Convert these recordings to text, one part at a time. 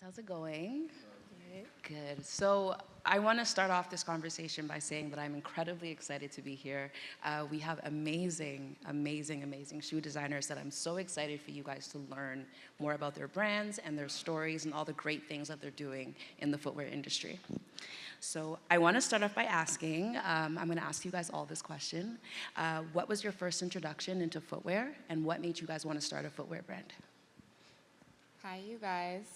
How's it going? Good. So I want to start off this conversation by saying that I'm incredibly excited to be here. We have amazing, amazing, amazing shoe designers that I'm so excited for you guys to learn more about their brands and their stories and all the great things that they're doing in the footwear industry. So I want to start off by asking, I'm going to ask you guys all this question. What was your first introduction into footwear, and what made you guys want to start a footwear brand? Hi, you guys.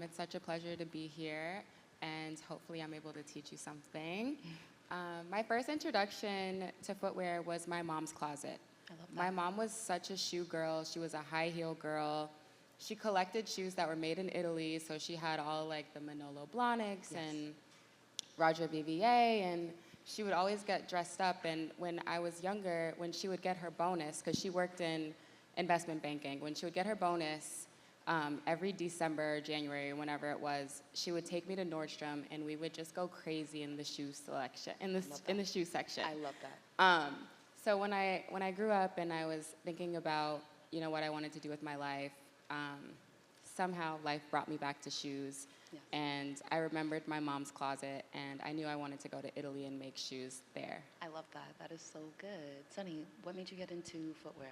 It's such a pleasure to be here, and hopefully I'm able to teach you something. My first introduction to footwear was my mom's closet. I love that. My mom was such a shoe girl. She was a high heel girl. She collected shoes that were made in Italy, so she had all like the Manolo Blahniks and Roger Vivier, and she would always get dressed up. And when I was younger, when she would get her bonus, because she worked in investment banking, when she would get her bonus, every December, January, whenever it was, she would take me to Nordstrom, and we would just go crazy in the shoe selection, in the shoe section. I love that. So when I grew up and I was thinking about what I wanted to do with my life, somehow life brought me back to shoes, and I remembered my mom's closet, and I knew I wanted to go to Italy and make shoes there. I love that. That is so good. Sunny, what made you get into footwear?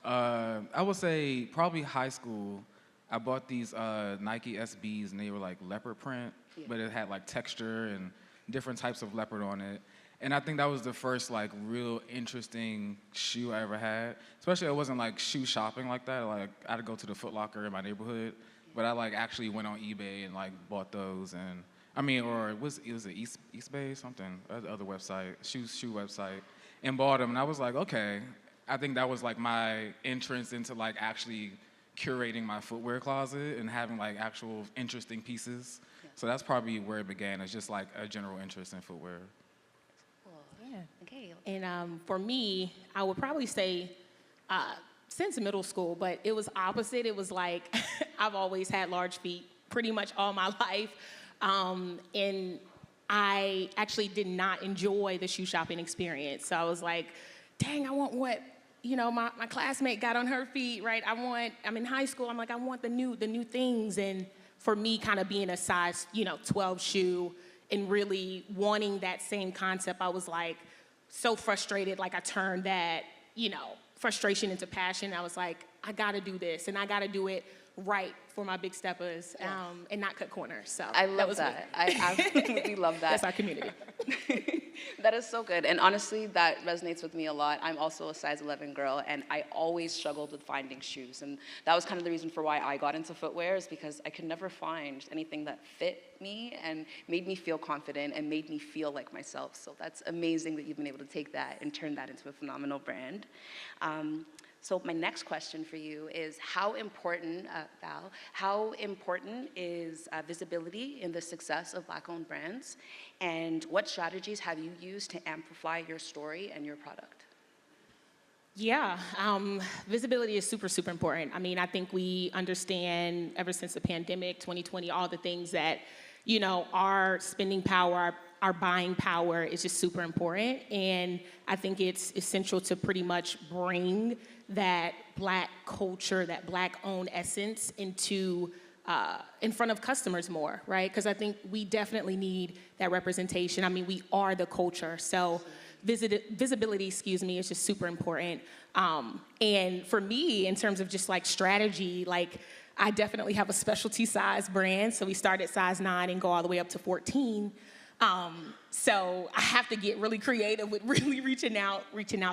I would say probably high school. I bought these Nike SBs, and they were like leopard print, but it had like texture and different types of leopard on it. And I think that was the first like real interesting shoe I ever had. Especially it wasn't like shoe shopping like that. Like I'd go to the Foot Locker in my neighborhood, but I like actually went on eBay and like bought those. And I mean, or it was Eastbay something, other website, shoe website, and bought them. And I was like, okay. I think that was like my entrance into like actually curating my footwear closet and having like actual interesting pieces. Yeah. So that's probably where it began. It's just like a general interest in footwear. Cool. Yeah. Okay. And for me, I would probably say since middle school, but it was opposite. It was like I've always had large feet pretty much all my life. And I actually did not enjoy the shoe shopping experience. So I was like, dang, I want what my classmate got on her feet, right? I'm in high school, I'm like, I want the new things. And for me, kind of being a size, 12 shoe and really wanting that same concept, I was like so frustrated, like I turned that, frustration into passion. I was like, I gotta do this, and I gotta do it right for my big steppers, and not cut corners. So I love that. I absolutely love that. That's our community. That is so good. And honestly, that resonates with me a lot. I'm also a size 11 girl, and I always struggled with finding shoes. And that was kind of the reason for why I got into footwear, is because I could never find anything that fit me and made me feel confident and made me feel like myself. So that's amazing that you've been able to take that and turn that into a phenomenal brand. So my next question for you is how important is visibility in the success of Black-owned brands? And what strategies have you used to amplify your story and your product? Yeah, visibility is super, super important. I mean, I think we understand ever since the pandemic, 2020, all the things that, our spending power, our buying power is just super important. And I think it's essential to pretty much bring that Black culture, that Black-owned essence into in front of customers more, right? Because I think we definitely need that representation. I mean, we are the culture. So visibility, is just super important. And for me, in terms of just like strategy, like I definitely have a specialty size brand. So we start at size 9 and go all the way up to 14. So I have to get really creative with really reaching out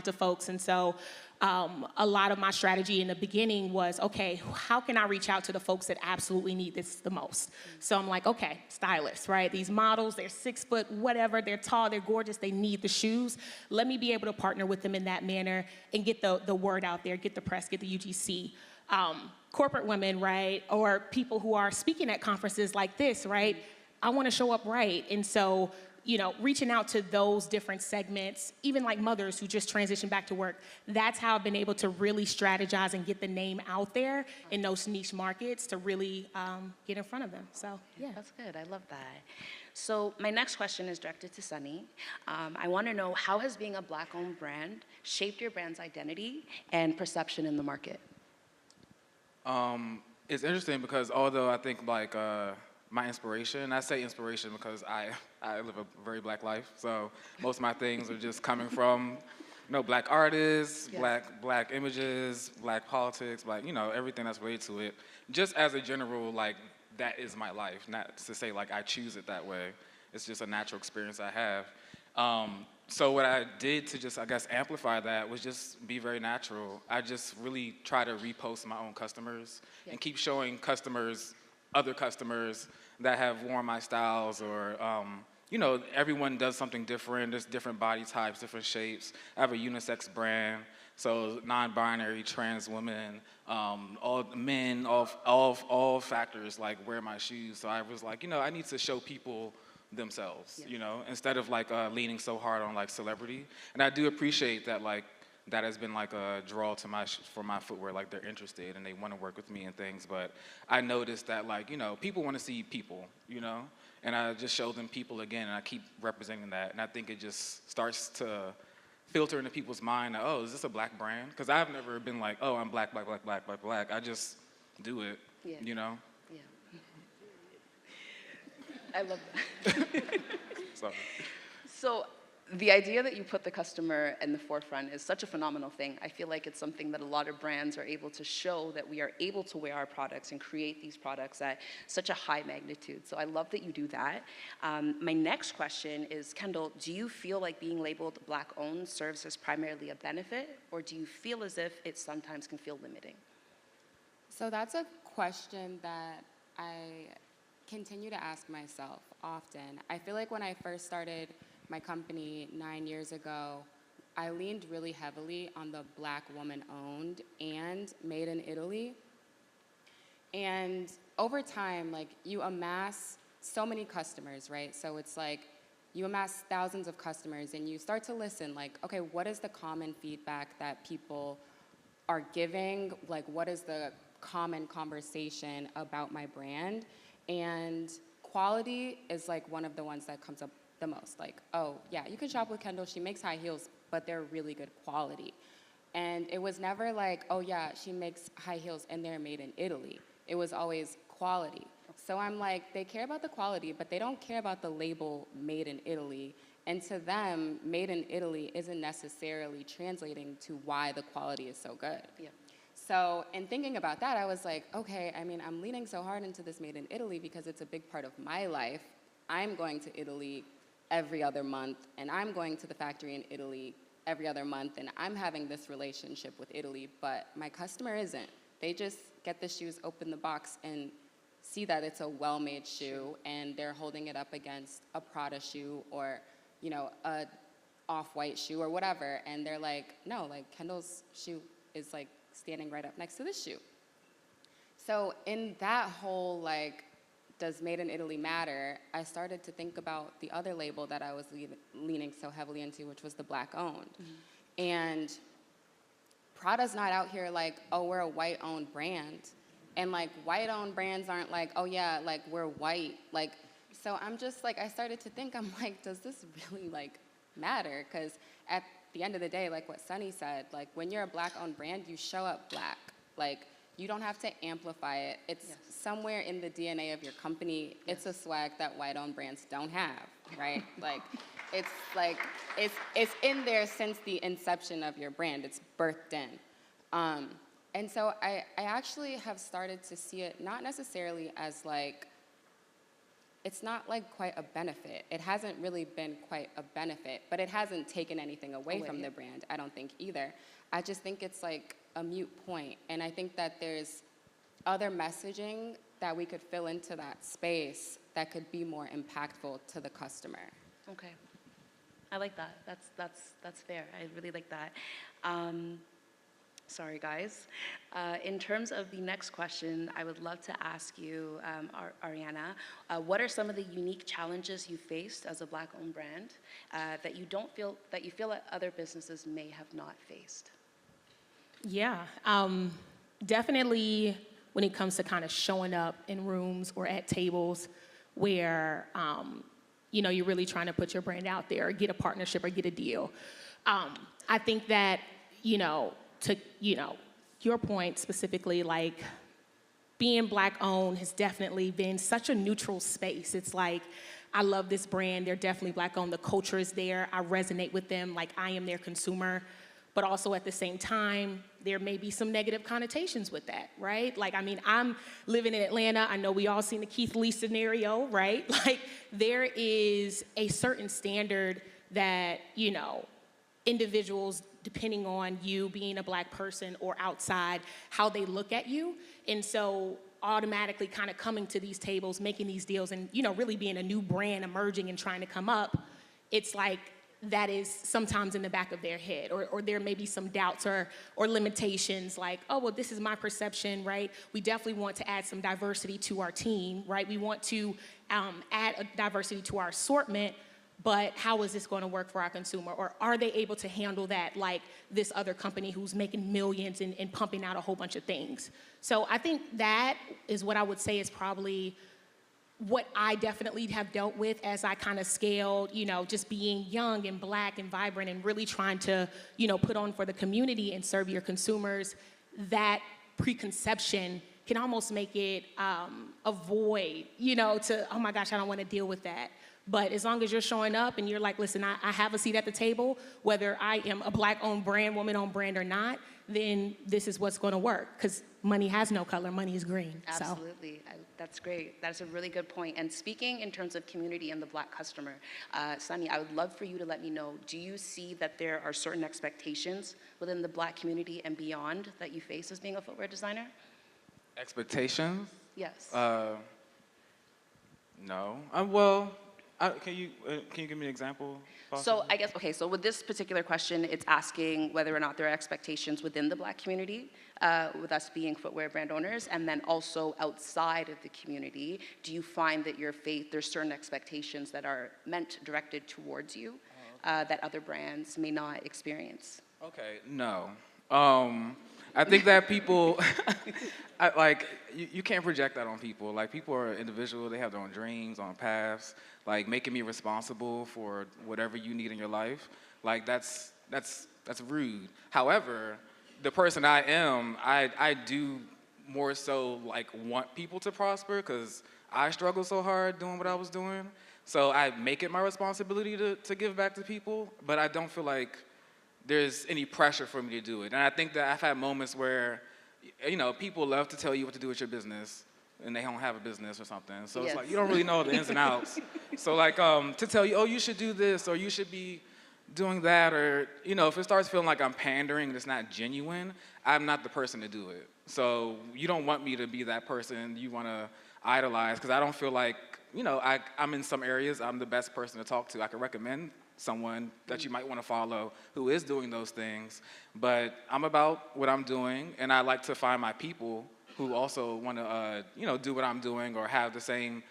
to folks. And so a lot of my strategy in the beginning was, okay, how can I reach out to the folks that absolutely need this the most? So I'm like, okay, stylists, right? These models, they're 6 foot, whatever, they're tall, they're gorgeous, they need the shoes. Let me be able to partner with them in that manner and get the word out there, get the press, get the UGC. Corporate women, right? Or people who are speaking at conferences like this, right? I want to show up right. And so, reaching out to those different segments, even like mothers who just transitioned back to work, that's how I've been able to really strategize and get the name out there in those niche markets to really get in front of them. So, yeah. That's good. I love that. So my next question is directed to Sunny. I want to know, how has being a Black-owned brand shaped your brand's identity and perception in the market? It's interesting because although I think like my inspiration, I say inspiration because I live a very black life, so most of my things are just coming from, black artists, Yes. black images, black politics, black, everything that's related to it. Just as a general, like, that is my life, not to say like I choose it that way. It's just a natural experience I have. So what I did to just, I guess, amplify that was just be very natural. I just really try to repost my own customers and keep showing customers, other customers that have worn my styles or, everyone does something different. There's different body types, different shapes. I have a unisex brand, so non-binary, trans women, all men, all factors like wear my shoes. So I was like, I need to show people themselves, instead of like leaning so hard on like celebrity. And I do appreciate that like that has been like a draw to for my footwear. Like they're interested and they want to work with me and things. But I noticed that like people want to see people, and I just show them people again, and I keep representing that. And I think it just starts to filter into people's mind. Oh, is this a black brand? Because I've never been like, oh, I'm black, black, black, black, black, black. I just do it, Yeah. I love that. So. So the idea that you put the customer in the forefront is such a phenomenal thing. I feel like it's something that a lot of brands are able to show, that we are able to wear our products and create these products at such a high magnitude. So I love that you do that. My next question is, Kendall, do you feel like being labeled Black-owned serves as primarily a benefit, or do you feel as if it sometimes can feel limiting? So that's a question that I continue to ask myself often. I feel like when I first started my company 9 years ago, I leaned really heavily on the Black woman-owned and made in Italy. And over time, like, you amass so many customers, right? So it's like you amass thousands of customers and you start to listen, like, okay, what is the common feedback that people are giving? Like, what is the common conversation about my brand? And quality is like one of the ones that comes up the most. Like, oh yeah, you can shop with Kendall, she makes high heels, but they're really good quality. And it was never like, oh yeah, she makes high heels and they're made in Italy. It was always quality. So I'm like, they care about the quality, but they don't care about the label made in Italy. And to them, made in Italy isn't necessarily translating to why the quality is so good. Yeah. So in thinking about that, I was like, okay, I mean, I'm leaning so hard into this made in Italy because it's a big part of my life. I'm going to Italy every other month, and I'm going to the factory in Italy every other month, and I'm having this relationship with Italy, but my customer isn't. They just get the shoes, open the box, and see that it's a well-made shoe, and they're holding it up against a Prada shoe or, a off-white shoe or whatever, and they're like, no, like, Kendall's shoe is like standing right up next to this shoe. So in that whole, like, does made in Italy matter, I started to think about the other label that I was leaning so heavily into, which was the Black-owned. Mm-hmm. And Prada's not out here like, oh, we're a white-owned brand. And like, white-owned brands aren't like, oh yeah, like, we're white. Like, so I'm just like, I started to think, I'm like, does this really like matter? Because at the end of the day, like what Sunny said, like, when you're a Black-owned brand, you show up Black. Like, you don't have to amplify it. It's somewhere in the DNA of your company. It's a swag that white-owned brands don't have, right? It's in there since the inception of your brand. It's birthed in. And so I actually have started to see it not necessarily as like, it's not like quite a benefit. It hasn't really been quite a benefit, but it hasn't taken anything away from the brand, I don't think either. I just think it's like a moot point. And I think that there's other messaging that we could fill into that space that could be more impactful to the customer. Okay. I like that. That's fair. I really like that. Sorry, guys. In terms of the next question, I would love to ask you, Ariana, what are some of the unique challenges you faced as a Black-owned brand that you feel that other businesses may have not faced? Yeah, definitely when it comes to kind of showing up in rooms or at tables where, you're really trying to put your brand out there or get a partnership or get a deal. I think that, to, your point specifically, like, being Black owned has definitely been such a neutral space. It's like, I love this brand, they're definitely Black owned, the culture is there, I resonate with them, like I am their consumer. But also at the same time, there may be some negative connotations with that, right? Like, I mean, I'm living in Atlanta. I know we all seen the Keith Lee scenario, right? Like, there is a certain standard that, you know, individuals, depending on you being a Black person or outside, how they look at you. And so automatically kind of coming to these tables, making these deals, and, you know, really being a new brand emerging and trying to come up, it's like, that is sometimes in the back of their head, or there may be some doubts or limitations like, oh, well, this is my perception, right? We definitely want to add some diversity to our team, right? We want to add a diversity to our assortment, but how is this going to work for our consumer? Or are they able to handle that like this other company who's making millions and pumping out a whole bunch of things? So I think that is what I would say is probably what I definitely have dealt with as I kind of scaled, you know, just being young and Black and vibrant and really trying to, you know, put on for the community and serve your consumers. That preconception can almost make it a void, you know, to, oh my gosh, I don't want to deal with that. But as long as you're showing up and you're like, listen, I have a seat at the table, whether I am a Black-owned brand, woman-owned brand or not, then this is what's going to work. Because money has no color, money is green. Absolutely. That's great. That's a really good point. And speaking in terms of community and the Black customer, Sunny, I would love for you to let me know, do you see that there are certain expectations within the Black community and beyond that you face as being a footwear designer? Expectations? Yes. No. Well, can you give me an example? So I guess, okay, so with this particular question, it's asking whether or not there are expectations within the Black community, with us being footwear brand owners, and then also outside of the community, do you find that there's certain expectations that are directed towards you that other brands may not experience? Okay, no. I think that people, you can't project that on people. Like, people are individual, they have their own dreams, own paths. Like, making me responsible for whatever you need in your life, like, that's rude. However, the person I am, I do more so, like, want people to prosper, because I struggled so hard doing what I was doing. So I make it my responsibility to give back to people, but I don't feel like there's any pressure for me to do it. And I think that I've had moments where, you know, people love to tell you what to do with your business, and they don't have a business or something. So Yes. It's like, you don't really know the ins and outs. So like, to tell you, oh, you should do this, or you should be doing that, or, you know, if it starts feeling like I'm pandering and it's not genuine, I'm not the person to do it. So you don't want me to be that person you want to idolize, because I don't feel like, you know, I'm in some areas, I'm the best person to talk to. I can recommend someone that you might want to follow who is doing those things, but I'm about what I'm doing, and I like to find my people who also want to, you know, do what I'm doing, or have the same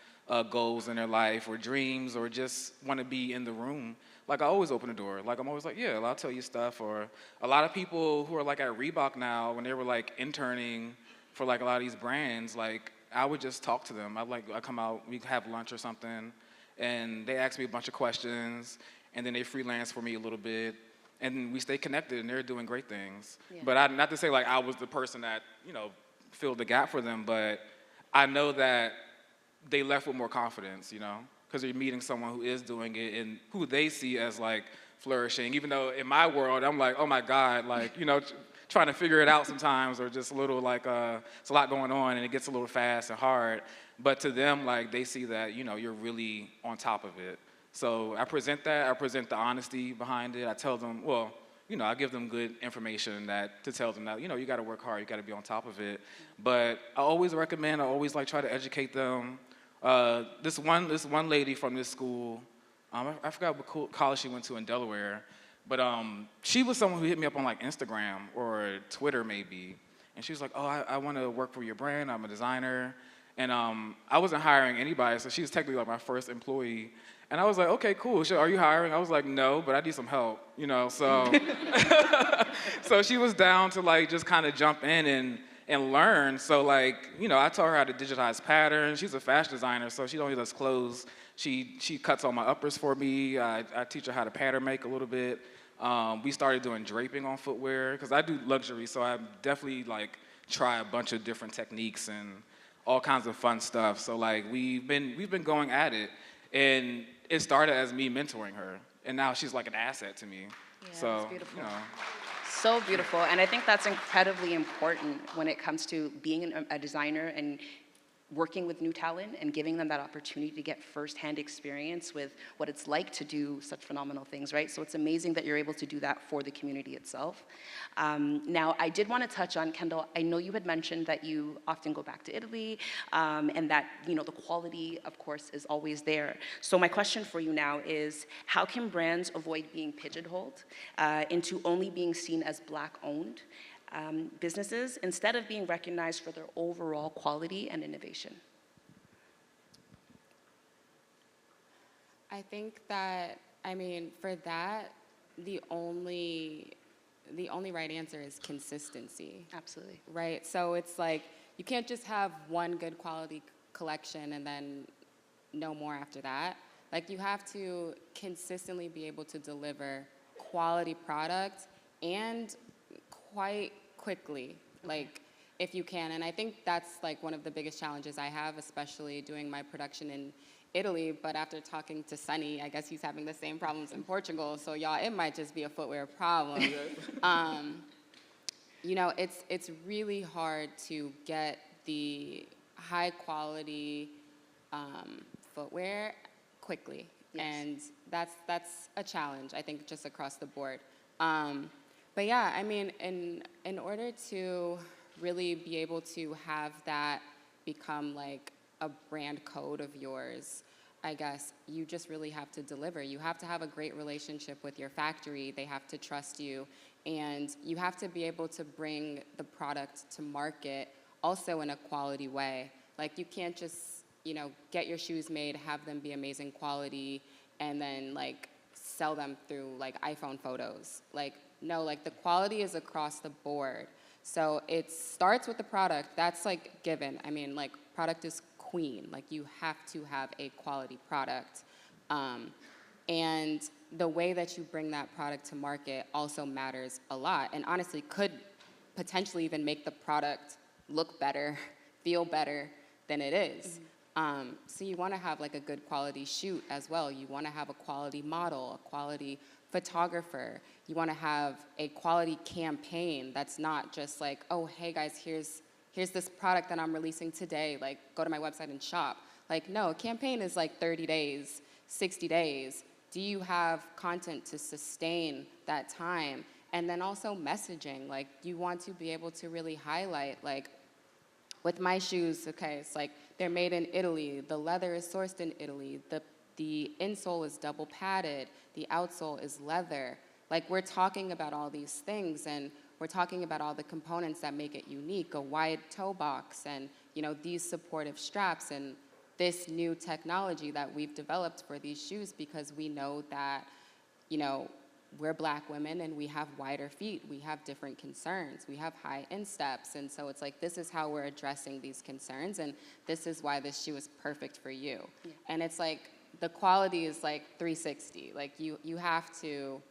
goals in their life or dreams, or just want to be in the room. Like, I always open the door. Like, I'm always like, yeah, I'll tell you stuff. Or a lot of people who are like at Reebok now, when they were like interning for like a lot of these brands, like, I would just talk to them. I come out, we have lunch or something, and they ask me a bunch of questions, and then they freelance for me a little bit, and we stay connected, and they're doing great things. Yeah. But not to say like I was the person that, you know, filled the gap for them, but I know that they left with more confidence, you know, because they're meeting someone who is doing it and who they see as like flourishing, even though in my world, I'm like, oh my God, like, you know, trying to figure it out sometimes, or just a little like, it's a lot going on and it gets a little fast and hard. But to them, like, they see that, you know, you're really on top of it. So I present that, I present the honesty behind it. I tell them, well, you know, I give them good information to tell them that, you know, you got to work hard, you got to be on top of it. But I always like try to educate them. This one lady from this school, I forgot what college she went to in Delaware, but she was someone who hit me up on like Instagram or Twitter maybe, and she was like, oh, I want to work for your brand, I'm a designer. And I wasn't hiring anybody, so she was technically like my first employee. And I was like, okay, cool. Are you hiring? I was like, no, but I need some help, you know, so. So she was down to like just kind of jump in and learn. So like, you know, I taught her how to digitize patterns. She's a fashion designer, so she don't only does clothes. She cuts all my uppers for me. I teach her how to pattern make a little bit. We started doing draping on footwear, because I do luxury, so I definitely like try a bunch of different techniques, and all kinds of fun stuff. So like we've been going at it, and it started as me mentoring her, and now she's like an asset to me. Yeah, So that's beautiful. you know, So beautiful, and I think that's incredibly important when it comes to being a designer and working with new talent and giving them that opportunity to get firsthand experience with what it's like to do such phenomenal things, right? So it's amazing that you're able to do that for the community itself. Now, I did want to touch on, Kendall, I know you had mentioned that you often go back to Italy, and that, you know, the quality, of course, is always there. So my question for you now is, how can brands avoid being pigeonholed into only being seen as Black-owned businesses instead of being recognized for their overall quality and innovation? I think that, I mean, for that, the only right answer is consistency. Absolutely. Right? So it's like, you can't just have one good quality collection and then no more after that. Like, you have to consistently be able to deliver quality product and quite quickly, like, if you can. And I think that's like one of the biggest challenges I have, especially doing my production in Italy. But after talking to Sunny, I guess he's having the same problems in Portugal. So y'all, it might just be a footwear problem. You know, it's really hard to get the high quality footwear quickly. Yes. And that's a challenge, I think, just across the board. But yeah, I mean, in order to really be able to have that become like a brand code of yours, I guess you just really have to deliver. You have to have a great relationship with your factory. They have to trust you. And you have to be able to bring the product to market also in a quality way. Like, you can't just, you know, get your shoes made, have them be amazing quality, and then like sell them through like iPhone photos. Like, no, like the quality is across the board. So it starts with the product. That's like given. I mean, like, product is queen. Like, you have to have a quality product. And the way that you bring that product to market also matters a lot, and honestly could potentially even make the product look better, feel better than it is. So you want to have like a good quality shoot as well. You want to have a quality model, a quality photographer. You want to have a quality campaign that's not just like, oh, hey guys, here's this product that I'm releasing today, like, go to my website and shop. Like, no, a campaign is like 30 days, 60 days. Do you have content to sustain that time? And then also messaging. Like, you want to be able to really highlight, like, with my shoes, okay, it's like they're made in Italy, the leather is sourced in Italy, the insole is double padded, the outsole is leather. Like, we're talking about all these things, and we're talking about all the components that make it unique, a wide toe box, and, you know, these supportive straps, and this new technology that we've developed for these shoes, because we know that, you know, we're Black women and we have wider feet, we have different concerns, we have high insteps, and so it's like, this is how we're addressing these concerns, and this is why this shoe is perfect for you. Yeah. And it's like, the quality is like 360. Like, you have to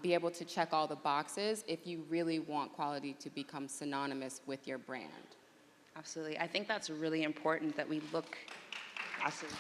be able to check all the boxes if you really want quality to become synonymous with your brand. Absolutely. I think that's really important that we look. Absolutely.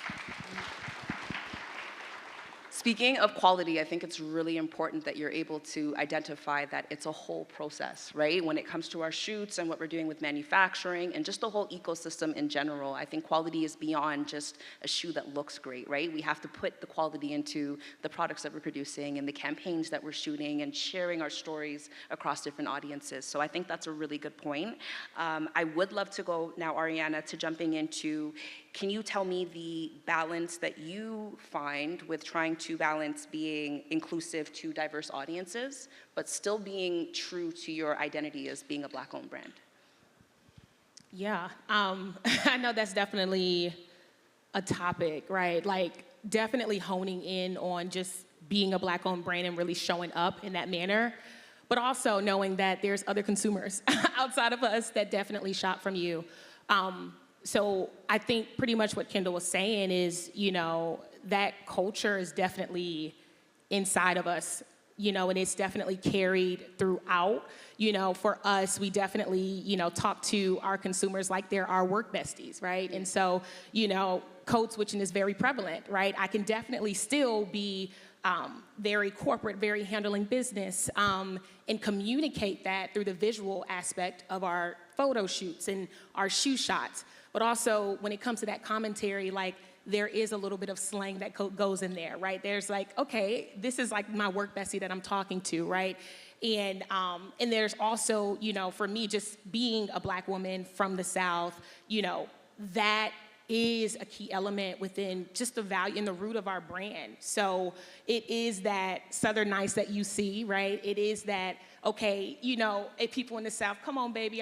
Speaking of quality, I think it's really important that you're able to identify that it's a whole process, right? When it comes to our shoots and what we're doing with manufacturing and just the whole ecosystem in general, I think quality is beyond just a shoe that looks great, right? We have to put the quality into the products that we're producing and the campaigns that we're shooting and sharing our stories across different audiences. So I think that's a really good point. I would love to go now, Ariana, to jumping into, can you tell me the balance that you find with trying to balance being inclusive to diverse audiences, but still being true to your identity as being a Black-owned brand? Yeah, I know that's definitely a topic, right? Like, definitely honing in on just being a Black-owned brand and really showing up in that manner, but also knowing that there's other consumers outside of us that definitely shop from you. So I think pretty much what Kendall was saying is, you know, that culture is definitely inside of us and it's definitely carried throughout. For us, we definitely, talk to our consumers like they're our work besties, right? And so, code switching is very prevalent, right? I can definitely still be very corporate, very handling business, and communicate that through the visual aspect of our photo shoots and our shoe shots. But also, when it comes to that commentary, like, there is a little bit of slang that goes in there, right? There's like, okay, this is like my work bestie that I'm talking to, right? And there's also, for me, just being a Black woman from the South, that is a key element within just the value and the root of our brand. So it is that Southern nice that you see, right? It is that, okay, if people in the South, come on, baby,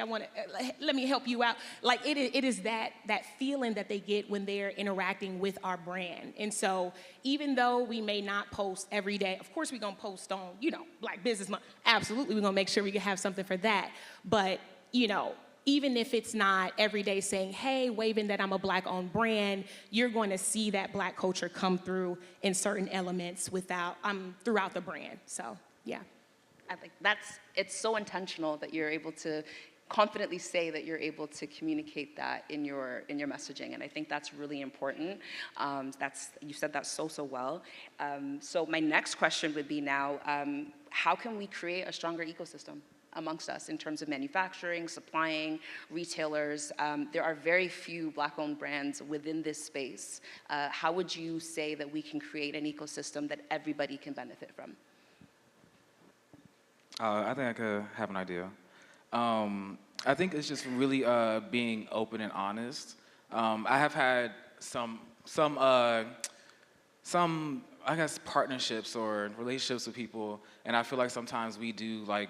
let me help you out. Like, it is that feeling that they get when they're interacting with our brand. And so even though we may not post every day, of course we're gonna post on, Black Business Month. Absolutely, we're gonna make sure we can have something for that. But, even if it's not every day saying, hey, waving that I'm a Black-owned brand, you're going to see that Black culture come through in certain elements throughout the brand. So, yeah. I think it's so intentional that you're able to confidently say that you're able to communicate that in your messaging, and I think that's really important. You said that so well. So my next question would be now, how can we create a stronger ecosystem amongst us in terms of manufacturing, supplying, retailers? There are very few Black-owned brands within this space. How would you say that we can create an ecosystem that everybody can benefit from? I think I could have an idea. I think it's just really being open and honest. I have had some I guess partnerships or relationships with people, and I feel like sometimes we do like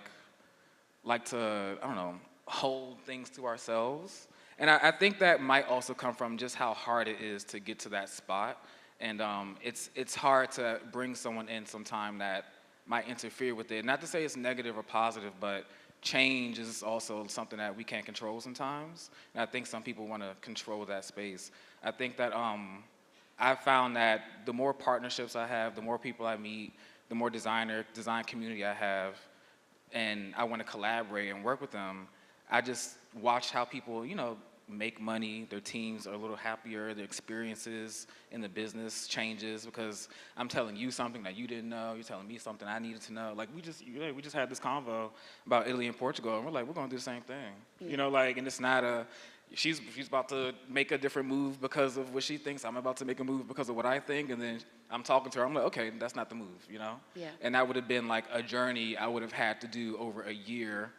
to, I don't know, hold things to ourselves. And I think that might also come from just how hard it is to get to that spot. And it's hard to bring someone in sometime that might interfere with it. Not to say it's negative or positive, but change is also something that we can't control sometimes. And I think some people want to control that space. I think that I've found that the more partnerships I have, the more people I meet, the more design community I have, and I want to collaborate and work with them, I just watch how people, make money, their teams are a little happier, their experiences in the business changes because I'm telling you something that you didn't know, you're telling me something I needed to know. Like, we just had this convo about Italy and Portugal, and we're like, we're gonna do the same thing. Yeah. And it's not she's about to make a different move because of what she thinks, I'm about to make a move because of what I think, and then I'm talking to her, I'm like, okay, that's not the move, Yeah. And that would have been like a journey I would have had to do over a year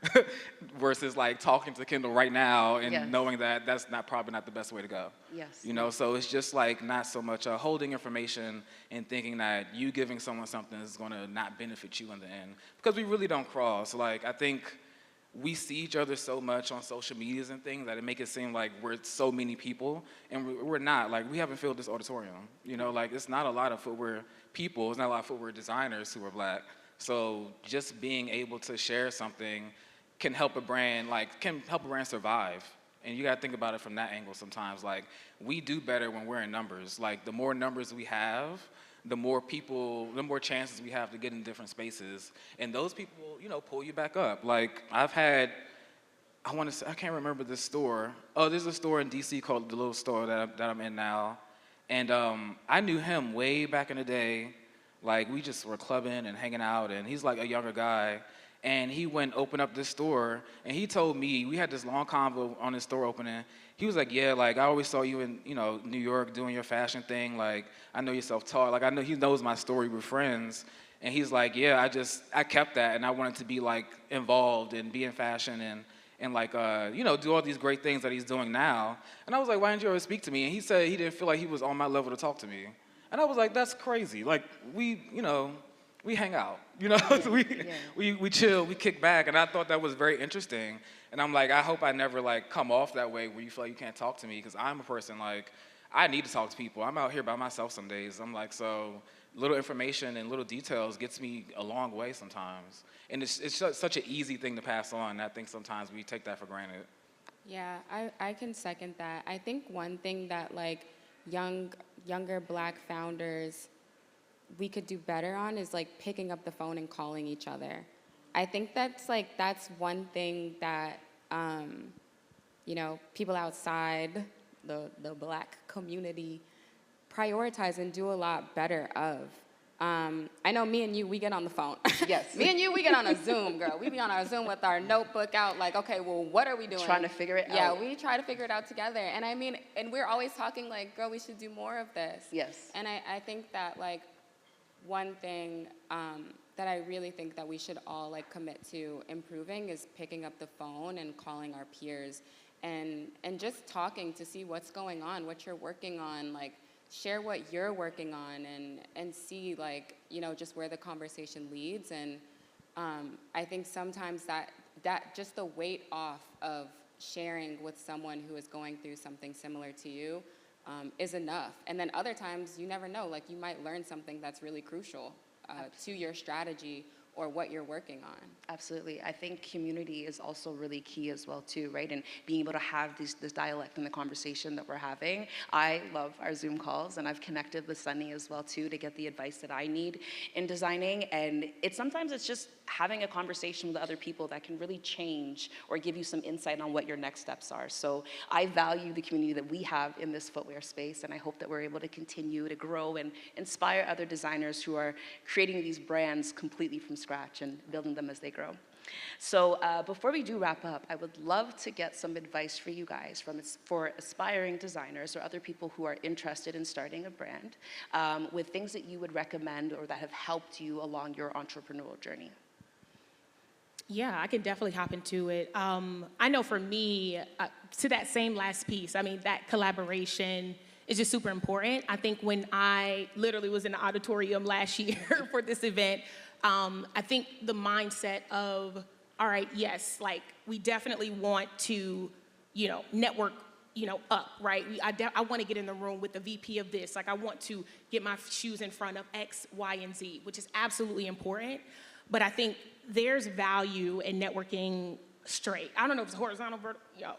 versus like talking to Kendall right now and knowing that that's probably not the best way to go. Yes. So it's just like not so much holding information and thinking that you giving someone something is gonna not benefit you in the end, because we really don't cross. Like, I think we see each other so much on social medias and things that it make it seem like we're so many people, and we're not. Like, we haven't filled this auditorium. Like, it's not a lot of footwear people, it's not a lot of footwear designers who are Black. So just being able to share something can help a brand survive. And you gotta think about it from that angle sometimes. Like, we do better when we're in numbers. Like, the more numbers we have, the more chances we have to get in different spaces. And those people, pull you back up. Like, I've had, I can't remember this store. Oh, there's a store in DC called The Little Store that I'm in now. And I knew him way back in the day. Like, we just were clubbing and hanging out, and he's like a younger guy. And he went open up this store, and he told me, we had this long convo on his store opening. He was like, yeah, like, I always saw you in, New York doing your fashion thing. Like, I know you're self-taught. Like, I know he knows my story, we're friends. And he's like, yeah, I kept that, and I wanted to be, like, involved and be in fashion and like, do all these great things that he's doing now. And I was like, why didn't you ever speak to me? And he said he didn't feel like he was on my level to talk to me. And I was like, that's crazy. Like, we hang out, we chill, we kick back, and I thought that was very interesting. And I'm like, I hope I never like come off that way where you feel like you can't talk to me, because I'm a person like, I need to talk to people. I'm out here by myself some days. I'm like, so little information and little details gets me a long way sometimes. And it's such an easy thing to pass on. I think sometimes we take that for granted. Yeah, I can second that. I think one thing that like younger Black founders we could do better on is like picking up the phone and calling each other. I think that's one thing that people outside the Black community prioritize and do a lot better of. I know me and you, we get on the phone. Yes. Me and you, we get on a Zoom, girl. We be on our Zoom with our notebook out, like, okay, well, what are we doing? Trying to figure it out. Yeah, we try to figure it out together. And I mean, and we're always talking like, girl, we should do more of this. Yes. And I think that, like, one thing that I really think that we should all, like, commit to improving is picking up the phone and calling our peers and just talking to see what's going on, what you're working on, like, share what you're working on and see, like, just where the conversation leads. And I think sometimes that just the weight off of sharing with someone who is going through something similar to you is enough. And then other times, you never know, like, you might learn something that's really crucial to your strategy or what you're working on. Absolutely. I think community is also really key as well too, right? And being able to have this dialect in the conversation that we're having. I love our Zoom calls, and I've connected with Sunny as well too to get the advice that I need in designing. And sometimes it's just having a conversation with other people that can really change or give you some insight on what your next steps are. So I value the community that we have in this footwear space, and I hope that we're able to continue to grow and inspire other designers who are creating these brands completely from scratch and building them as they grow. So before we do wrap up, I would love to get some advice for you guys for aspiring designers or other people who are interested in starting a brand with things that you would recommend or that have helped you along your entrepreneurial journey. Yeah, I can definitely hop into it. I know for me, to that same last piece, I mean, that collaboration is just super important. I think when I literally was in the auditorium last year for this event, I think the mindset of, all right, yes, like, we definitely want to, network, up, right? I want to get in the room with the VP of this. Like, I want to get my shoes in front of X, Y, and Z, which is absolutely important. But I think there's value in networking straight. I don't know if it's horizontal, vertical,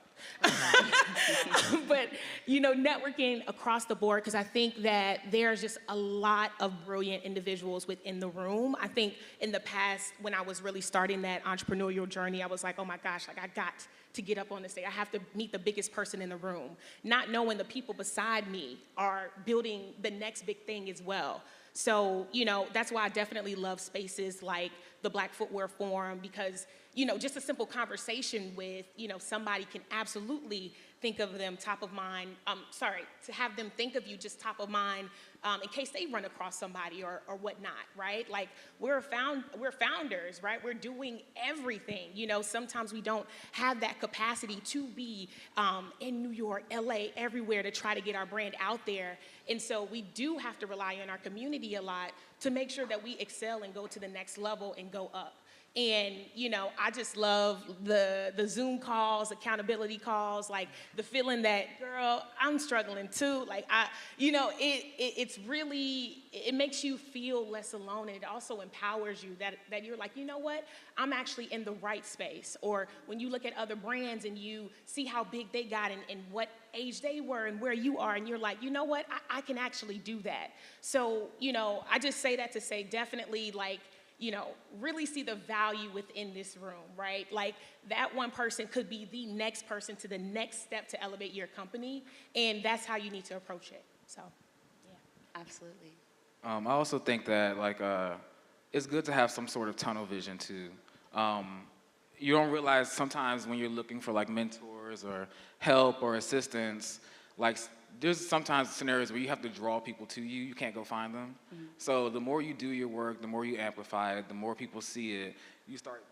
but, networking across the board, because I think that there's just a lot of brilliant individuals within the room. I think in the past, when I was really starting that entrepreneurial journey, I was like, oh my gosh, like, I got to get up on the stage. I have to meet the biggest person in the room, not knowing the people beside me are building the next big thing as well. So, that's why I definitely love spaces like the Black Footwear Forum, because, just a simple conversation with, somebody can absolutely think of them top of mind, to have them think of you just top of mind in case they run across somebody or whatnot, right? Like, we're founders, right? We're doing everything. Sometimes we don't have that capacity to be in New York, LA, everywhere to try to get our brand out there. And so we do have to rely on our community a lot to make sure that we excel and go to the next level and go up. And, I just love the Zoom calls, accountability calls, like the feeling that, girl, I'm struggling too. Like, it's really, it makes you feel less alone, and it also empowers you that you're like, you know what, I'm actually in the right space. Or when you look at other brands and you see how big they got and what age they were and where you are, and you're like, you know what, I can actually do that. So, I just say that to say definitely, like, really see the value within this room, right? Like, that one person could be the next person to the next step to elevate your company, and that's how you need to approach it. So, yeah. Absolutely. I also think that, like, it's good to have some sort of tunnel vision too. You don't realize sometimes when you're looking for, like, mentors or help or assistance, like, there's sometimes scenarios where you have to draw people to you. You can't go find them. Mm-hmm. So the more you do your work, the more you amplify it, the more people see it, you start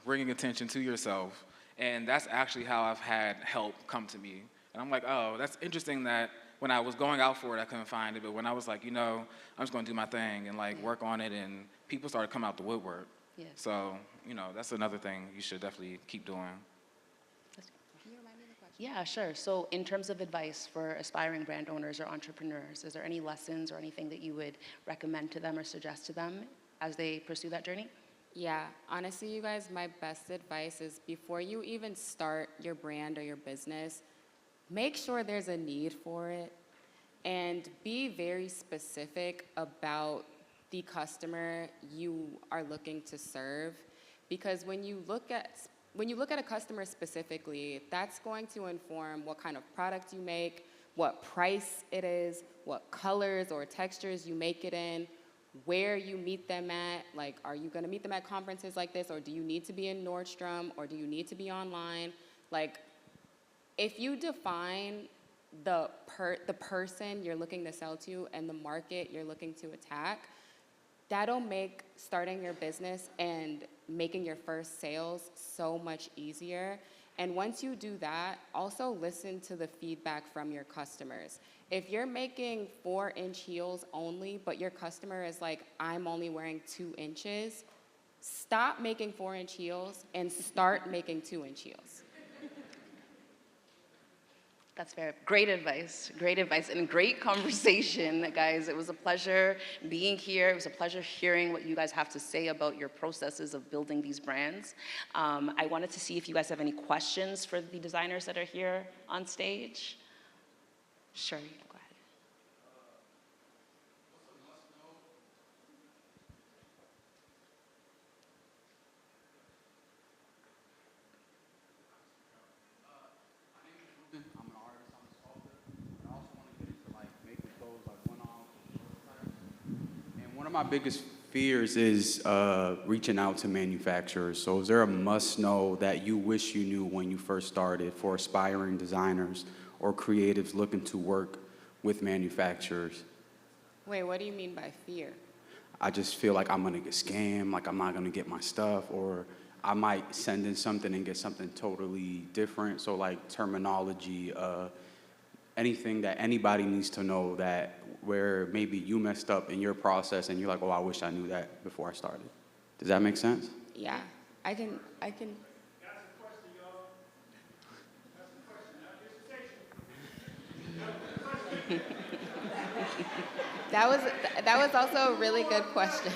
bringing attention to yourself. And that's actually how I've had help come to me. And I'm like, oh, that's interesting that when I was going out for it, I couldn't find it. But when I was like, I'm just going to do my thing and, like, work on it, and people started coming out the woodwork. Yeah. So, that's another thing you should definitely keep doing. Yeah, sure. So in terms of advice for aspiring brand owners or entrepreneurs, is there any lessons or anything that you would recommend to them or suggest to them as they pursue that journey? Yeah, honestly, you guys, my best advice is before you even start your brand or your business, make sure there's a need for it. and be very specific about the customer you are looking to serve. Because when you look at a customer specifically, that's going to inform what kind of product you make, what price it is, what colors or textures you make it in, where you meet them at. Like, are you gonna meet them at conferences like this, or do you need to be in Nordstrom, or do you need to be online? Like, if you define the person you're looking to sell to and the market you're looking to attack, that'll make starting your business and making your first sales so much easier. And once you do that, also listen to the feedback from your customers. If you're making 4-inch heels only, but your customer is like, I'm only wearing 2 inches, stop making 4-inch heels and start making 2-inch heels. That's fair. Great advice, and great conversation, guys. It was a pleasure being here. It was a pleasure hearing what you guys have to say about your processes of building these brands. I wanted to see if you guys have any questions for the designers that are here on stage. Sure, go ahead. I'm an artist, I'm a sculptor, and I also want to get into like making clothes like one-off prototypes. And one of my biggest fears is reaching out to manufacturers. So is there a must-know that you wish you knew when you first started for aspiring designers or creatives looking to work with manufacturers? Wait, what do you mean by fear? I just feel like I'm gonna get scammed, like I'm not gonna get my stuff, or I might send in something and get something totally different. So like terminology, anything that anybody needs to know that where maybe you messed up in your process and you're like, oh, I wish I knew that before I started. Does that make sense? Yeah, I can. That's the question, y'all. That's the question, not dissertation. That was also a really good question.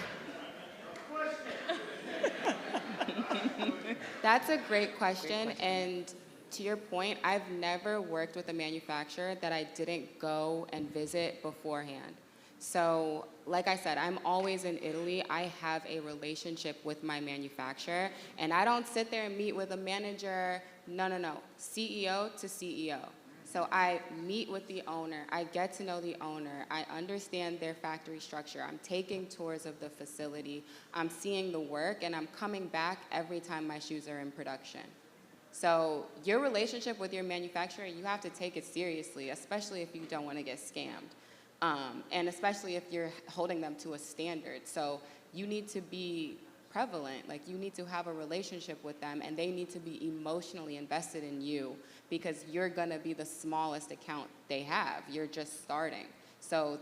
That's a great question, and to your point, I've never worked with a manufacturer that I didn't go and visit beforehand. So, like I said, I'm always in Italy. I have a relationship with my manufacturer, and I don't sit there and meet with a manager. No. CEO to CEO. So I meet with the owner, I get to know the owner, I understand their factory structure, I'm taking tours of the facility, I'm seeing the work, and I'm coming back every time my shoes are in production. So your relationship with your manufacturer, you have to take it seriously, especially if you don't want to get scammed, and especially if you're holding them to a standard. So you need to be prevalent, like you need to have a relationship with them, and they need to be emotionally invested in you, because you're gonna be the smallest account they have. You're just starting. So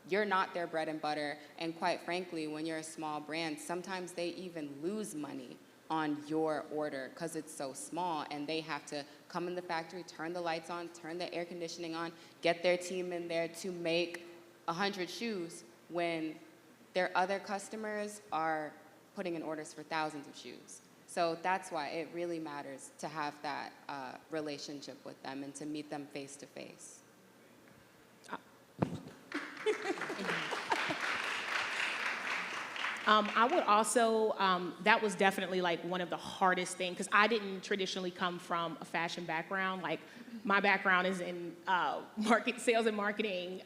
you're not their bread and butter, and quite frankly, when you're a small brand, sometimes they even lose money on your order because it's so small, and they have to come in the factory, turn the lights on, turn the air conditioning on, get their team in there to make 100 shoes when their other customers are putting in orders for thousands of shoes. So that's why it really matters to have that relationship with them and to meet them face to face. I would also, that was definitely like one of the hardest things, because I didn't traditionally come from a fashion background. Like, my background is in sales and marketing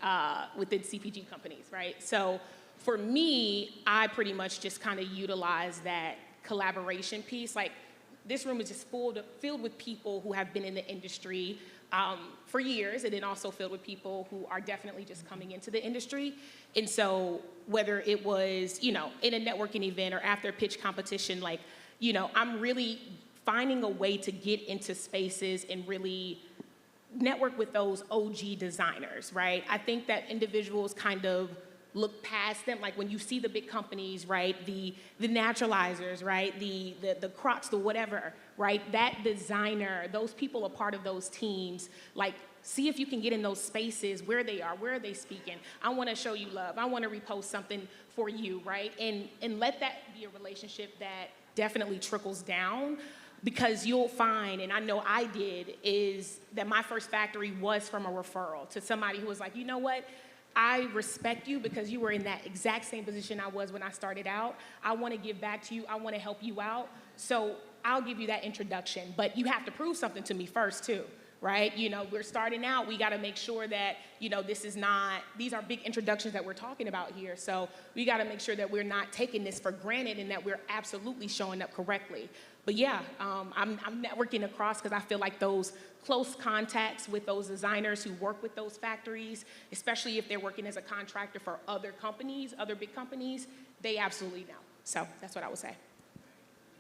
within CPG companies, right? So for me, I pretty much just kind of utilize that collaboration piece. Like, this room is just filled with people who have been in the industry for years, and then also filled with people who are definitely just coming into the industry. And so whether it was, in a networking event or after a pitch competition, like, I'm really finding a way to get into spaces and really network with those OG designers, right? I think that individuals kind of look past them. Like, when you see the big companies, right, the naturalizers, right, the Crocs, the whatever, right, that designer, those people are part of those teams. Like, see if you can get in those spaces, where they are, where are they speaking. I want to show you love. I want to repost something for you, right? And let that be a relationship that definitely trickles down. because you'll find, and I know I did, is that my first factory was from a referral to somebody who was like, you know what? I respect you because you were in that exact same position I was when I started out. I want to give back to you. I want to help you out. So I'll give you that introduction. But you have to prove something to me first, too, right? You know, we're starting out. We got to make sure that, you know, these are big introductions that we're talking about here. So we got to make sure that we're not taking this for granted and that we're absolutely showing up correctly. But yeah, I'm networking across because I feel like those close contacts with those designers who work with those factories, especially if they're working as a contractor for other companies, other big companies, they absolutely know. So that's what I would say.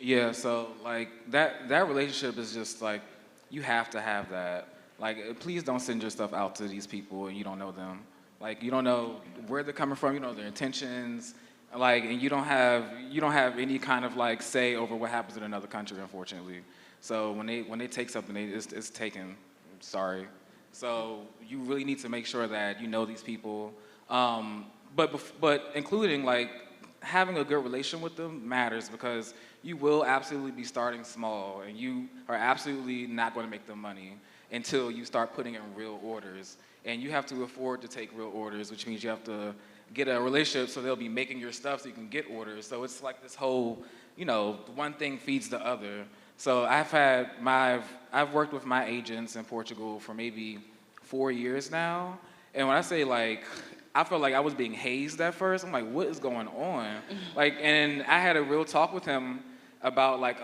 Yeah, so like that relationship is just like, you have to have that. Like, please don't send your stuff out to these people and you don't know them. Like, you don't know where they're coming from, you know their intentions, like, and you don't have any kind of like say over what happens in another country, unfortunately. So when they take something, it's taken. Sorry. So you really need to make sure that you know these people, but including like having a good relation with them matters, because you will absolutely be starting small and you are absolutely not going to make them money until you start putting in real orders. And you have to afford to take real orders, which means you have to get a relationship so they'll be making your stuff so you can get orders. So it's like this whole, you know, one thing feeds the other. So I've worked with my agents in Portugal for maybe 4 years now. And when I say like, I felt like I was being hazed at first. I'm like, what is going on? Like, and I had a real talk with him about like,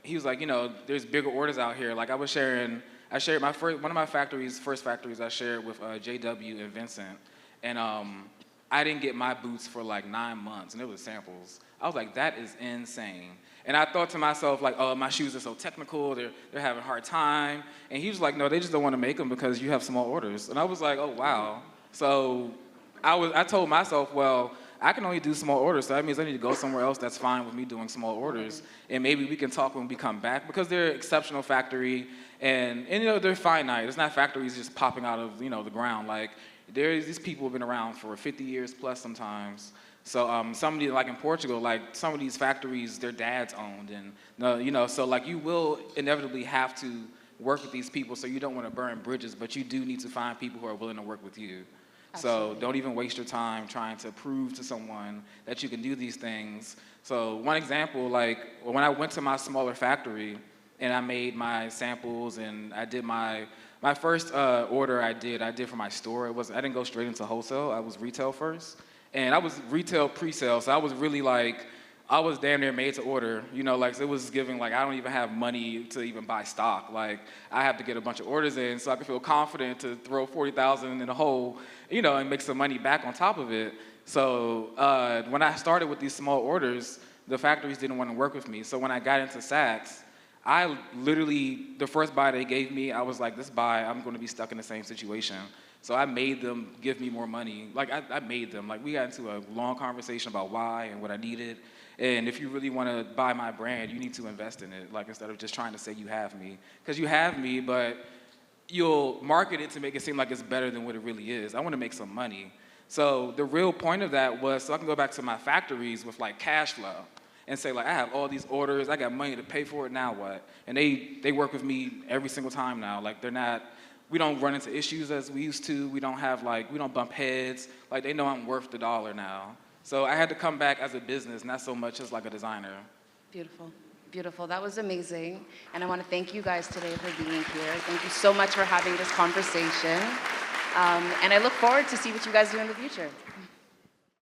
he was like, you know, there's bigger orders out here. Like I shared one of my first factories I shared with JW and Vincent. And I didn't get my boots for like 9 months, and it was samples. I was like, that is insane. And I thought to myself, like, oh, my shoes are so technical, they're having a hard time. And he was like, no, they just don't want to make them because you have small orders. And I was like, oh, wow. So I told myself, well, I can only do small orders, so that means I need to go somewhere else that's fine with me doing small orders. And maybe we can talk when we come back, because they're an exceptional factory, and you know, they're finite. It's not factories just popping out of, you know, the ground. Like, these people have been around for 50 years plus sometimes. So somebody like in Portugal, like some of these factories, their dads owned, and you know, so like you will inevitably have to work with these people. So you don't want to burn bridges, but you do need to find people who are willing to work with you. Absolutely. So don't even waste your time trying to prove to someone that you can do these things. So one example, like when I went to my smaller factory and I made my samples and I did my first order I did for my store. I didn't go straight into wholesale. I was retail first. And I was retail pre-sale, so I was really like, I was damn near made to order. You know, like it was giving like, I don't even have money to even buy stock. Like I have to get a bunch of orders in so I can feel confident to throw 40,000 in a hole, you know, and make some money back on top of it. So when I started with these small orders, the factories didn't want to work with me. So when I got into Saks, I literally, the first buy they gave me, I was like, this buy, I'm going to be stuck in the same situation. So I made them give me more money. Like, I made them. Like, we got into a long conversation about why and what I needed. And if you really want to buy my brand, you need to invest in it. Like, instead of just trying to say you have me. Because you have me, but you'll market it to make it seem like it's better than what it really is. I want to make some money. So the real point of that was so I can go back to my factories with, like, cash flow and say, like, I have all these orders. I got money to pay for it. Now what? And they work with me every single time now. Like, they're not... We don't run into issues as we used to. We don't bump heads. Like, they know I'm worth the dollar now. So I had to come back as a business, not so much as like a designer. Beautiful, beautiful. That was amazing. And I want to thank you guys today for being here. Thank you so much for having this conversation. And I look forward to see what you guys do in the future.